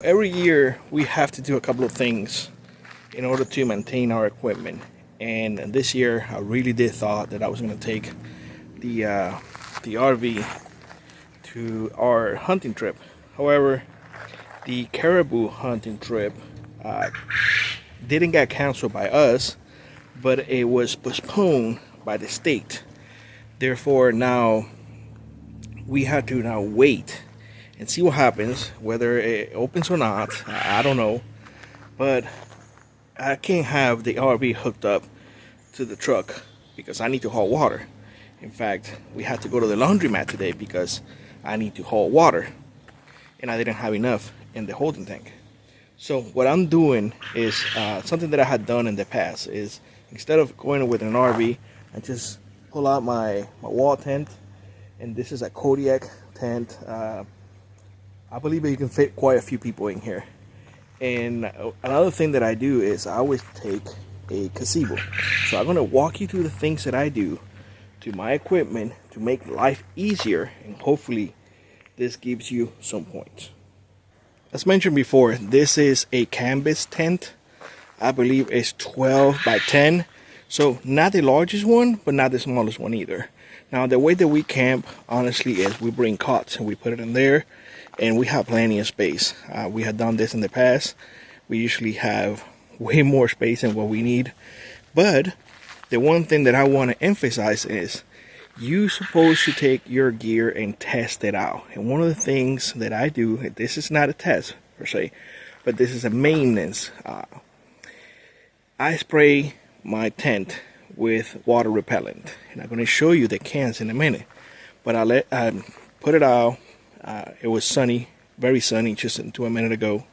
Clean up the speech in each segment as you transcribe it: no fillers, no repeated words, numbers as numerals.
Every year we have to do a couple of things in order to maintain our equipment. And this year I really did thought that I was going to take the RV to our hunting trip. However, the caribou hunting trip didn't get canceled by us, but it was postponed by the state. Therefore, now we had to now wait and see what happens, whether it opens or not. I don't know, but I can't have the RV hooked up to the truck because I need to haul water. In fact, we had to go to the laundromat today because I need to haul water, and I didn't have enough in the holding tank. So what I'm doing is something that I had done in the past is, instead of going with an RV, I just pull out my wall tent, and this is a Kodiak tent. I believe that you can fit quite a few people in here. And another thing that I do is I always take a gazebo. So I'm going to walk you through the things that I do to my equipment to make life easier, and hopefully this gives you some points. As mentioned before, this is a canvas tent. I believe it's 12 by 10. So not the largest one, but not the smallest one either. Now the way that we camp, honestly, is we bring cots and we put it in there, and we have plenty of space. We have done this in the past. We usually have way more space than what we need. But the one thing that I want to emphasize is you're supposed to take your gear and test it out. And one of the things that I do, this is not a test per se, but this is a maintenance. I spray my tent with water repellent, and I'm going to show you the cans in a minute. But I put it out. It was sunny, very sunny, just until a minute ago,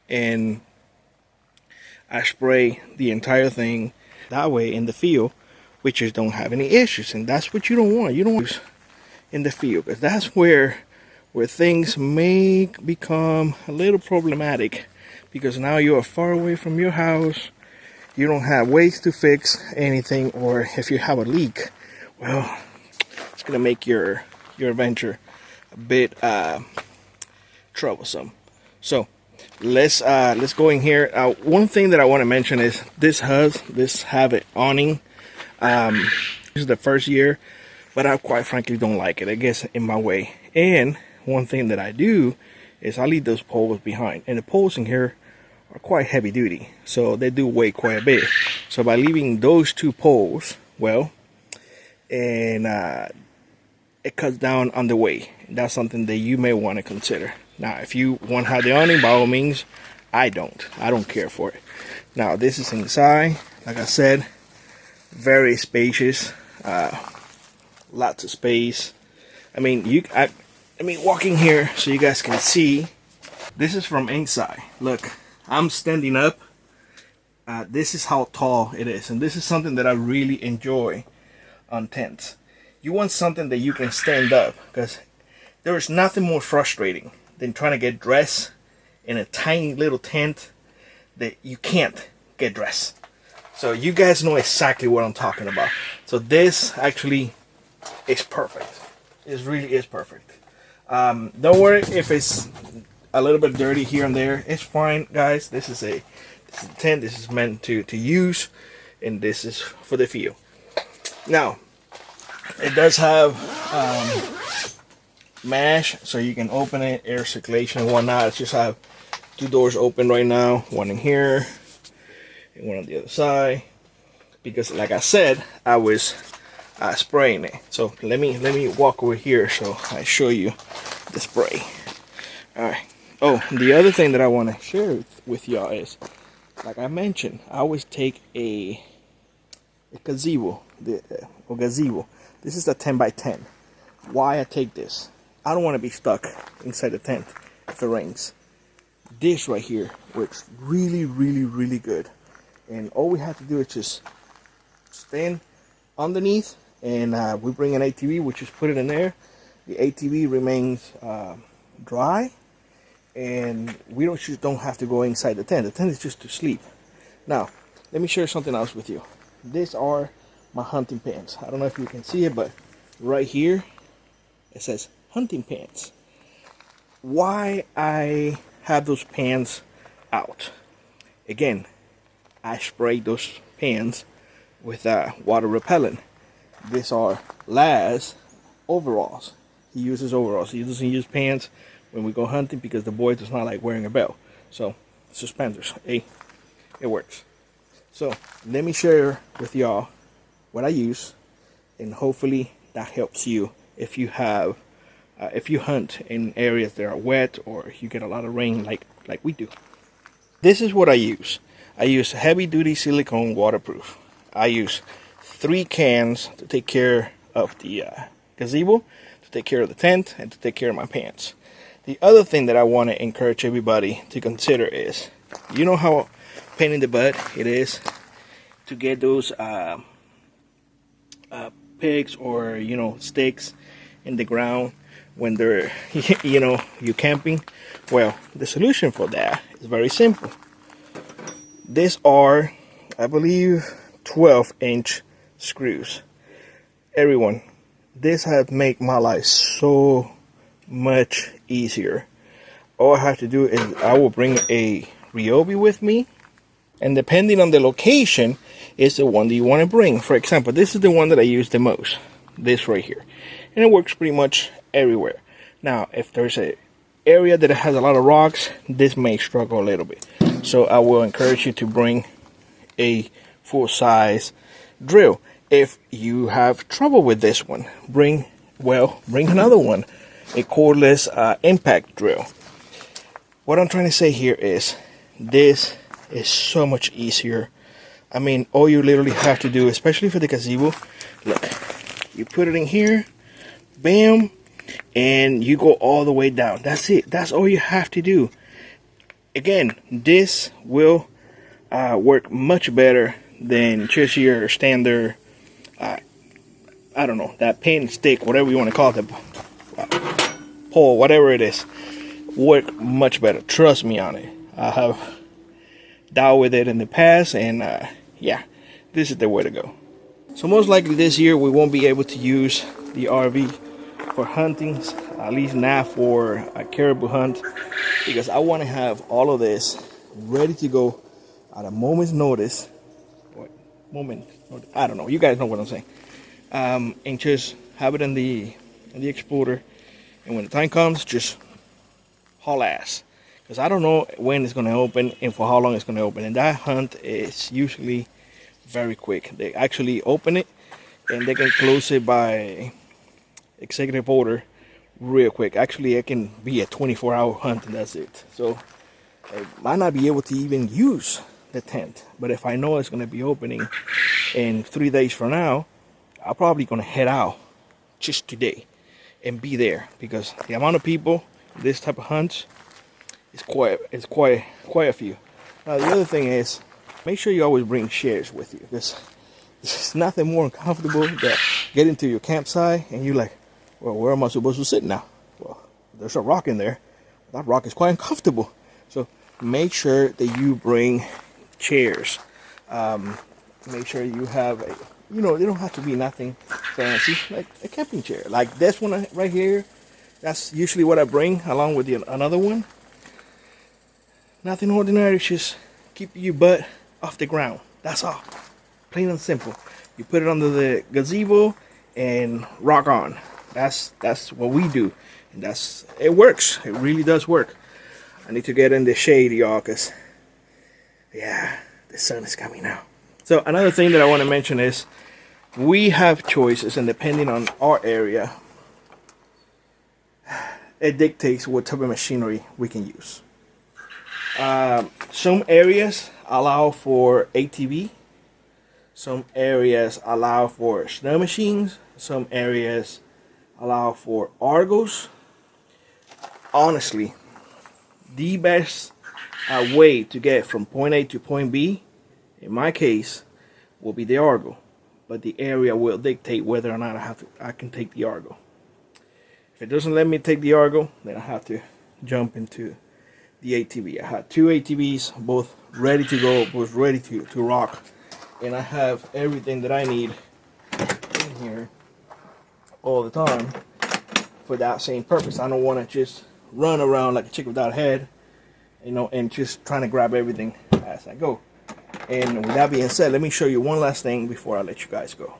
and I spray the entire thing. That way in the field we just don't have any issues, and that's what you don't want. You don't want in the field, because that's where things may become a little problematic, because now you are far away from your house. You don't have ways to fix anything, or if you have a leak, well, it's gonna make your adventure a bit troublesome. So let's go in here. One thing that I want to mention is this have an awning. This is the first year, but I quite frankly don't like it. It gets in my way. And one thing that I do is I leave those poles behind, and the poles in here are quite heavy duty, so they do weigh quite a bit. So by leaving those two poles, well, and it cuts down on the weight. That's something that you may want to consider. Now, if you want to have the awning, by all means. I don't care for it. Now, this is inside. Like I said, very spacious. Lots of space. I mean, walking here so you guys can see. This is from inside. Look, I'm standing up. This is how tall it is, and this is something that I really enjoy on tents. You want something that you can stand up, because there is nothing more frustrating than trying to get dressed in a tiny little tent that you can't get dressed. So you guys know exactly what I'm talking about. So this actually is perfect. It really is perfect. Don't worry if it's a little bit dirty here and there. It's fine, guys. This is a tent. This is meant to use, and this is for the field. Now, it does have mesh, so you can open it, air circulation and whatnot. It's just have two doors open right now, one in here and one on the other side, because like I said, I was spraying it. So let me walk over here so I show you the spray. All right. Oh, the other thing that I want to share with y'all is, like I mentioned, I always take a gazebo, gazebo. This is a 10 by 10. Why I take this? I don't want to be stuck inside the tent if it rains. This right here works really, really, really good. And all we have to do is just stand underneath, and we bring an ATV, which is put it in there. The ATV remains dry, and we don't have to go inside the tent. The tent is just to sleep. Now, let me share something else with you. These are my hunting pants. I don't know if you can see it, but right here it says hunting pants. Why I have those pans out. Again, I sprayed those pans with water repellent. These are Laz overalls. He uses overalls. He doesn't use pants when we go hunting because the boy does not like wearing a belt. So suspenders, it works. So let me share with y'all what I use, and hopefully that helps you if you have if you hunt in areas that are wet or you get a lot of rain like we do. This is what I use. I use heavy duty silicone waterproof. I use 3 cans to take care of the gazebo, to take care of the tent, and to take care of my pants. The other thing that I want to encourage everybody to consider is, you know how pain in the butt it is to get those pegs or sticks in the ground when they're you're camping. Well, the solution for that is very simple. These are, I believe, 12-inch screws. Everyone, this has made my life so much easier. All I have to do is I will bring a Ryobi with me, and depending on the location is the one that you want to bring. For example, this is the one that I use the most, this right here, and it works pretty much everywhere. Now if there's a area that has a lot of rocks, this may struggle a little bit, so I will encourage you to bring a full-size drill. If you have trouble with this one, bring another one, a cordless impact drill. What I'm trying to say here is this is so much easier. I mean, all you literally have to do, especially for the gazebo, look, you put it in here, bam, and you go all the way down. That's it. That's all you have to do. Again, this will work much better than just your standard I don't know, that paint stick, whatever you want to call it, pole, whatever it is, work much better. Trust me on it. I have dealt with it in the past, and yeah, this is the way to go. So most likely this year we won't be able to use the RV for hunting, at least not for a caribou hunt, because I want to have all of this ready to go at a moment's notice. I don't know, you guys know what I'm saying. And just have it in the exploder, and when the time comes, just haul ass, because I don't know when it's going to open and for how long it's going to open. And that hunt is usually very quick. They actually open it and they can close it by executive order real quick. Actually, it can be a 24-hour hunt and that's it. So I might not be able to even use the tent, but if I know it's going to be opening in 3 days from now, I'm probably going to head out just today and be there, because the amount of people this type of hunts is quite a few. Now the other thing is, make sure you always bring chairs with you, because there's nothing more uncomfortable than getting to your campsite and you're like, well, where am I supposed to sit now? Well, there's a rock in there. That rock is quite uncomfortable. So make sure that you bring chairs. Make sure you have a, they don't have to be nothing fancy, like a camping chair. Like this one right here, that's usually what I bring along with another one. Nothing ordinary, just keep your butt off the ground. That's all. Plain and simple. You put it under the gazebo and rock on. That's what we do. And it works. It really does work. I need to get in the shade, y'all, because yeah, the sun is coming out. So another thing that I want to mention is we have choices, and depending on our area, it dictates what type of machinery we can use. Some areas allow for ATV. Some areas allow for snow machines. Some areas allow for Argos. Honestly, the best way to get from point A to point B, in my case, will be the Argo. But the area will dictate whether or not I can take the Argo. If it doesn't let me take the Argo, then I have to jump into the ATV. I have 2 ATVs, both ready to go, both ready to rock. And I have everything that I need in here all the time for that same purpose. I don't want to just run around like a chick without a head you know, and just trying to grab everything as I go. And with that being said, let me show you one last thing before I let you guys go.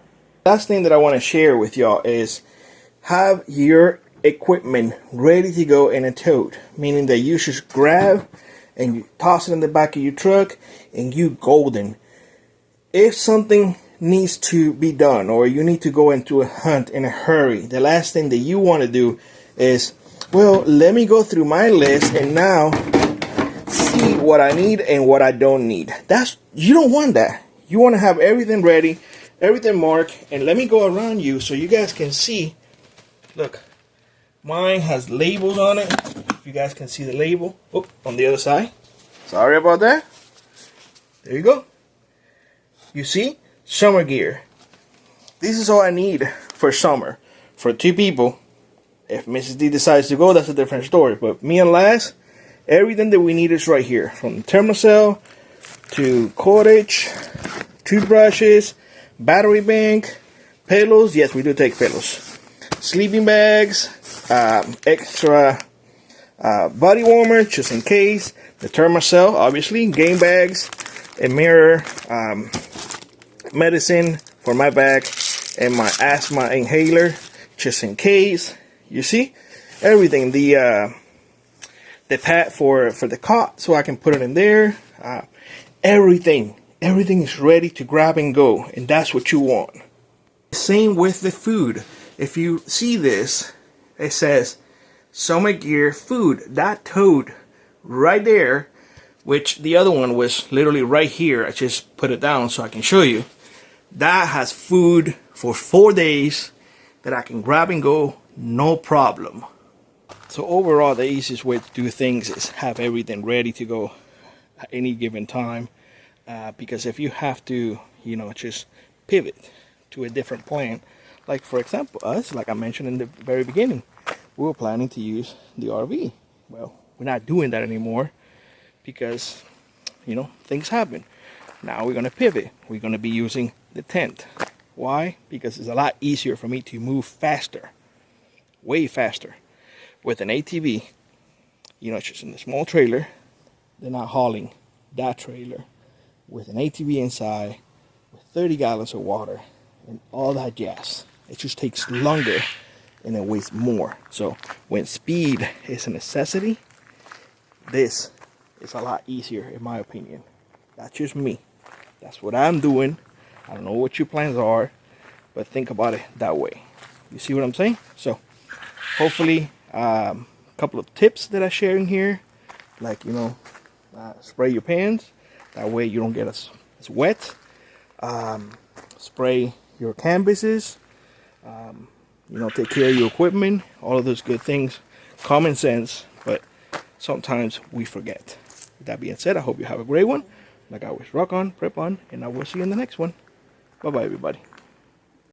Last thing that I want to share with y'all is have your equipment ready to go in a tote, meaning that you just grab and you toss it in the back of your truck and you golden. If something needs to be done or you need to go into a hunt in a hurry, the last thing that you want to do is, well, let me go through my list and now see what I need and what I don't need. You don't want that. You want to have everything ready, everything marked. And let me go around you so you guys can see. Look, mine has labels on it. If you guys can see the label. Oh, on the other side. Sorry about that. There you go. You see? Summer gear. This is all I need for summer. For 2 people. If Mrs. D decides to go, that's a different story. But me and Laz, everything that we need is right here. From thermocell to cordage, toothbrushes, battery bank, pillows. Yes, we do take pillows. Sleeping bags, extra body warmer just in case. The thermocell, obviously. Game bags, a mirror, medicine for my back, and my asthma inhaler just in case. You see? Everything. The pad for the cot so I can put it in there. Everything is ready to grab and go, and that's what you want. Same with the food. If you see this, it says summer gear food. That tote right there, which the other one was literally right here. I just put it down so I can show you. That has food for 4 days that I can grab and go, no problem. So overall, the easiest way to do things is have everything ready to go at any given time. Because if you have to, you know, just pivot to a different plan, like for example us, like I mentioned in the very beginning, we were planning to use the RV. Well, we're not doing that anymore because, you know, things happen. Now we're going to pivot. We're going to be using the tent. Why? Because it's a lot easier for me to move faster, way faster. With an ATV, you know, it's just in a small trailer. They're not hauling that trailer with an ATV inside with 30 gallons of water and all that jazz. It just takes longer and it weighs more. So when speed is a necessity, this is a lot easier in my opinion. That's just me. That's what I'm doing. I don't know what your plans are, but think about it that way. You see what I'm saying? So hopefully a couple of tips that I share in here, like, you know, spray your pans. That way you don't get as wet. Spray your canvases. You know, take care of your equipment. All of those good things. Common sense, but sometimes we forget. With that being said, I hope you have a great one. Like I always, rock on, prep on, and I will see you in the next one. Bye-bye, everybody.